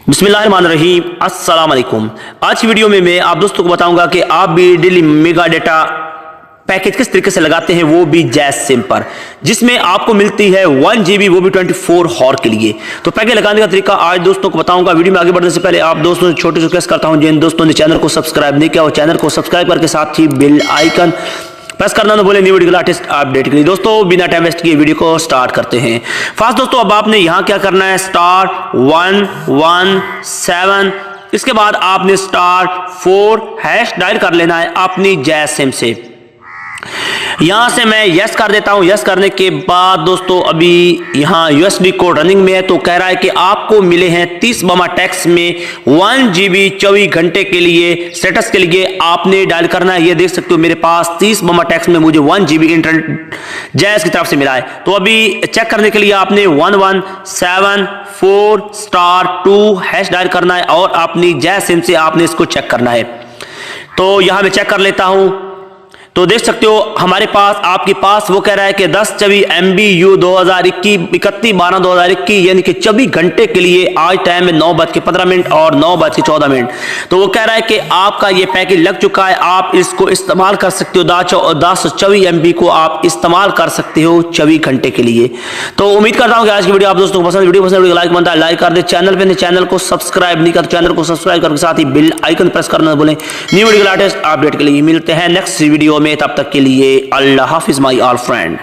बिस्मिल्लाहिर्रहमानिर्रहीम, अस्सलाम वालेकुम। आज की वीडियो में मैं आप दोस्तों को बताऊंगा कि आप भी डेली मेगा डेटा पैकेज किस तरीके से लगाते हैं, वो भी जैज सिम पर, जिसमें आपको मिलती है 1 GB, वो भी 24 हॉर के लिए। तो पैकेज लगाने का तरीका आज दोस्तों को बताऊंगा। वीडियो में आगे बढ़ने से पहले आप दोस्तों से छोटी रिक्वेस्ट करता हूं, जिन दोस्तों ने चैनल को सब्सक्राइब नहीं किया वो चैनल को सब्सक्राइब करके साथ ही बेल आइकन प्रेस करना ना भूलें न्यू वीडियो लेटेस्ट अपडेट के लिए। दोस्तों बिना टाइम वेस्ट किए वीडियो को स्टार्ट करते हैं। फास्ट दोस्तों, अब आपने यहां क्या करना है, *117, इसके बाद आपने *4# डायल कर लेना है अपनी जैज सिम से। यहां से मैं यस कर देता हूं। यस करने के बाद दोस्तों अभी यहां यूएसडी कोड रनिंग में है, तो कह रहा है कि आपको मिले हैं 30 बमा टैक्स में 1 GB 24 घंटे के लिए। स्टेटस के लिए आपने डायल करना है। ये देख सकते हो मेरे पास 30 बमा टैक्स में मुझे 1 GB इंटरनेट जैज की तरफ से मिला है। तो अभी चेक करने के लिए आपने 1174*2# डायल करना है और अपनी जैज सिम से आपने इसको चेक करना है। तो यहां मैं चेक कर लेता हूं। तो देख सकते हो हमारे पास आपके पास वो कह रहा है कि 10 24 MBU 31/12/2021 यानी कि 24 घंटे के लिए। आज टाइम है 9:15 और 9:14। तो वो कह रहा है कि आपका ये पैकेज लग चुका है, आप इसको इस्तेमाल कर सकते हो। 1024 MB को आप इस्तेमाल कर सकते हो 24 घंटे के लिए। तो उम्मीद करता हूँ कि आज की वीडियो आप दोस्तों को पसंद। वीडियो पसंद लाइक बनता है लाइक कर दे। चैनल को सब्सक्राइब नहीं कर चैनल को सब्सक्राइब करके साथ ही बेल आइकन प्रेस करना बोले न्यू वीडियो लेटेस्ट अपडेट के लिए। मिलते हैं नेक्स्ट वीडियो में, तब तक के लिए अल्लाह हाफिज माई ऑल फ्रेंड।